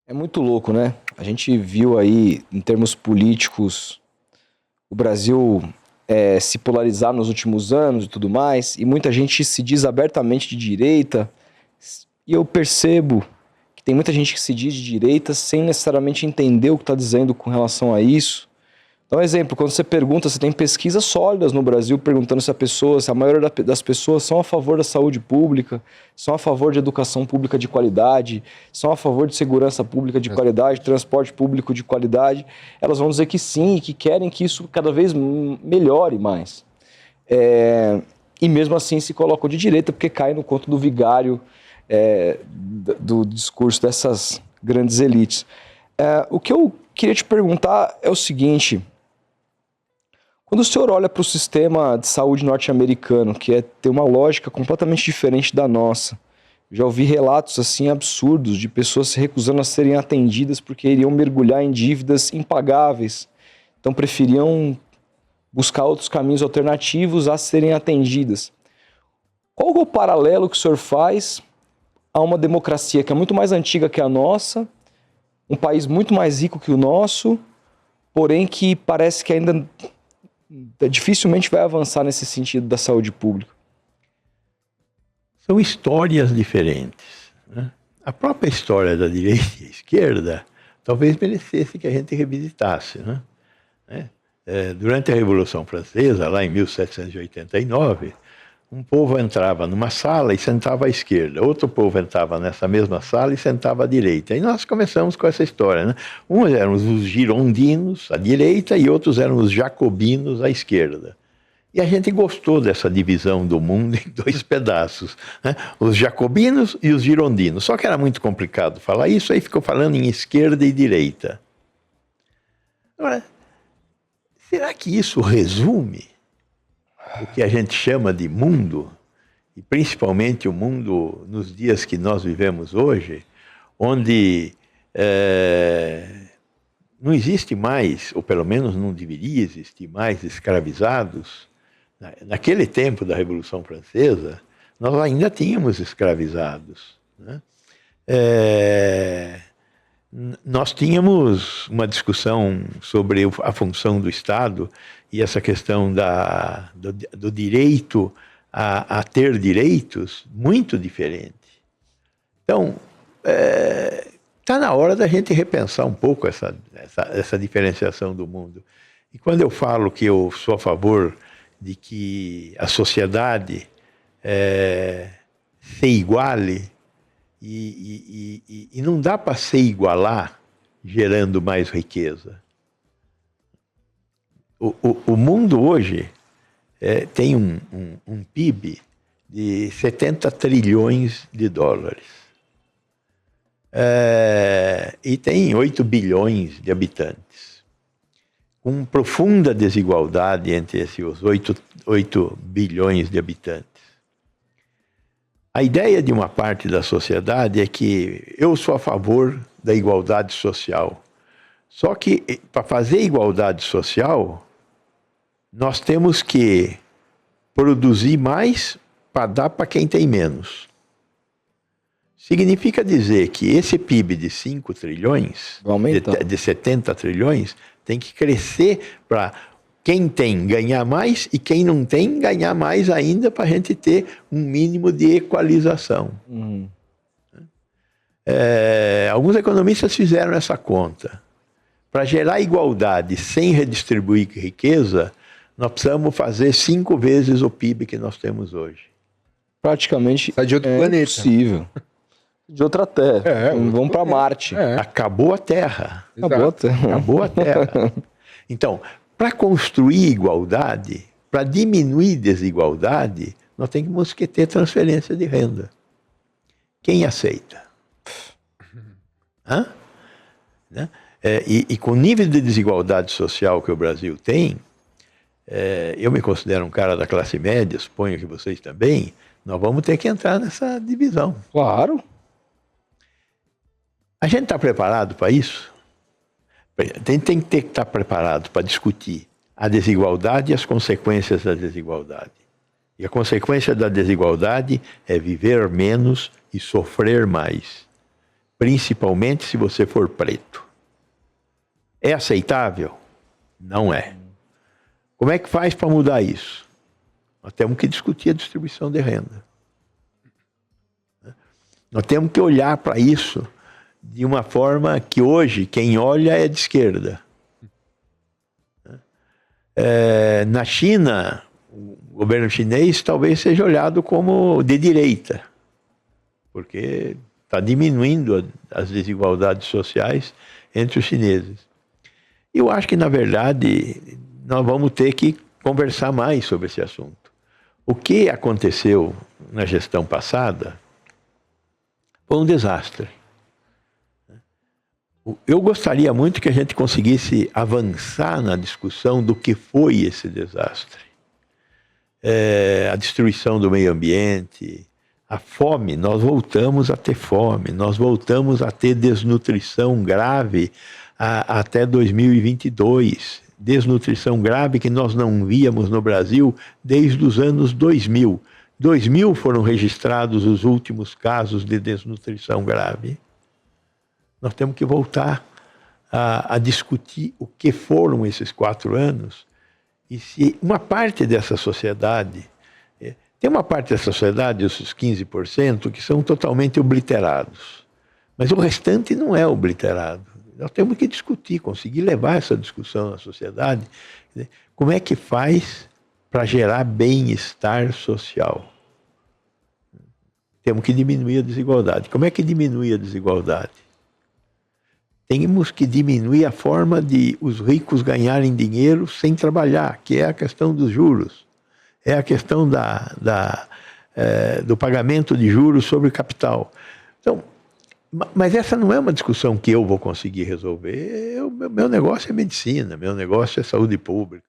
É muito louco, né? A gente viu aí, em termos políticos, o Brasil se polarizar nos últimos anos e tudo mais, e muita gente se diz abertamente de direita, e eu percebo que tem muita gente que se diz de direita sem necessariamente entender o que está dizendo com relação a isso. Então, exemplo, quando você pergunta, você tem pesquisas sólidas no Brasil perguntando se a maioria das pessoas são a favor da saúde pública, são a favor de educação pública de qualidade, são a favor de segurança pública de qualidade, transporte público de qualidade. Elas vão dizer que sim e que querem que isso cada vez melhore mais. E mesmo assim se colocam de direita porque cai no conto do vigário do discurso dessas grandes elites. O que eu queria te perguntar é o seguinte: quando o senhor olha para o sistema de saúde norte-americano, que tem uma lógica completamente diferente da nossa, já ouvi relatos assim absurdos de pessoas se recusando a serem atendidas porque iriam mergulhar em dívidas impagáveis, então preferiam buscar outros caminhos alternativos a serem atendidas. Qual é o paralelo que o senhor faz a uma democracia que é muito mais antiga que a nossa, um país muito mais rico que o nosso, porém que parece que ainda dificilmente vai avançar nesse sentido da saúde pública? São histórias diferentes, né? A própria história da direita e da esquerda talvez merecesse que a gente revisitasse, né? Durante a Revolução Francesa, lá em 1789, um povo entrava numa sala e sentava à esquerda, outro povo entrava nessa mesma sala e sentava à direita. E nós começamos com essa história, né? Uns eram os girondinos à direita e outros eram os jacobinos à esquerda. E a gente gostou dessa divisão do mundo em dois pedaços, né? Os jacobinos e os girondinos. Só que era muito complicado falar isso, aí ficou falando em esquerda e direita. Agora, será que isso resume o que a gente chama de mundo, e principalmente o mundo nos dias que nós vivemos hoje, onde não existe mais, ou pelo menos não deveria existir mais, escravizados? Naquele tempo da Revolução Francesa, nós ainda tínhamos escravizados, né? Nós tínhamos uma discussão sobre a função do Estado e essa questão do direito a ter direitos muito diferente. Então, está na hora da gente repensar um pouco essa diferenciação do mundo. E quando eu falo que eu sou a favor de que a sociedade se iguale, e não dá para se igualar gerando mais riqueza. O mundo hoje tem um PIB de 70 trilhões de dólares. E tem 8 bilhões de habitantes, com profunda desigualdade entre esses 8 bilhões de habitantes. A ideia de uma parte da sociedade é que eu sou a favor da igualdade social. Só que, para fazer igualdade social, nós temos que produzir mais para dar para quem tem menos. Significa dizer que esse PIB de 5 trilhões, de 70 trilhões, tem que crescer para quem tem ganhar mais e quem não tem ganhar mais ainda, para a gente ter um mínimo de equalização. Alguns economistas fizeram essa conta. Para gerar igualdade sem redistribuir riqueza, nós precisamos fazer 5 vezes o PIB que nós temos hoje. Praticamente de outro planeta. Impossível. De outra terra. Vamos para Marte. Acabou a Terra. Acabou a Terra. Acabou a Terra. Então, para construir igualdade, para diminuir desigualdade, nós temos que ter transferência de renda. Quem aceita? Né? E com o nível de desigualdade social que o Brasil tem, eu me considero um cara da classe média, suponho que vocês também, nós vamos ter que entrar nessa divisão. Claro. A gente está preparado para isso? Tem que estar preparado para discutir a desigualdade e as consequências da desigualdade. E a consequência da desigualdade é viver menos e sofrer mais. principalmente se você for preto. É aceitável? Não é. Como é que faz para mudar isso? Nós temos que discutir a distribuição de renda. Nós temos que olhar para isso de uma forma que hoje quem olha é de esquerda. Na China, o governo chinês talvez seja olhado como de direita, porque está diminuindo as desigualdades sociais entre os chineses. Eu acho que, na verdade, nós vamos ter que conversar mais sobre esse assunto. O que aconteceu na gestão passada foi um desastre. Eu gostaria muito que a gente conseguisse avançar na discussão do que foi esse desastre. A destruição do meio ambiente, a fome, nós voltamos a ter fome, nós voltamos a ter desnutrição grave até 2022. Desnutrição grave que nós não víamos no Brasil desde os anos 2000. 2000 foram registrados os últimos casos de desnutrição grave. Nós temos que voltar a discutir o que foram esses 4 anos e se uma parte dessa sociedade, tem uma parte dessa sociedade, esses 15%, que são totalmente obliterados, mas o restante não é obliterado. Nós temos que discutir, conseguir levar essa discussão à sociedade, como é que faz para gerar bem-estar social. Temos que diminuir a desigualdade. Como é que diminui a desigualdade? Temos que diminuir a forma de os ricos ganharem dinheiro sem trabalhar, que é a questão dos juros. É a questão do pagamento de juros sobre capital. Então, mas essa não é uma discussão que eu vou conseguir resolver. Meu negócio é medicina, meu negócio é saúde pública.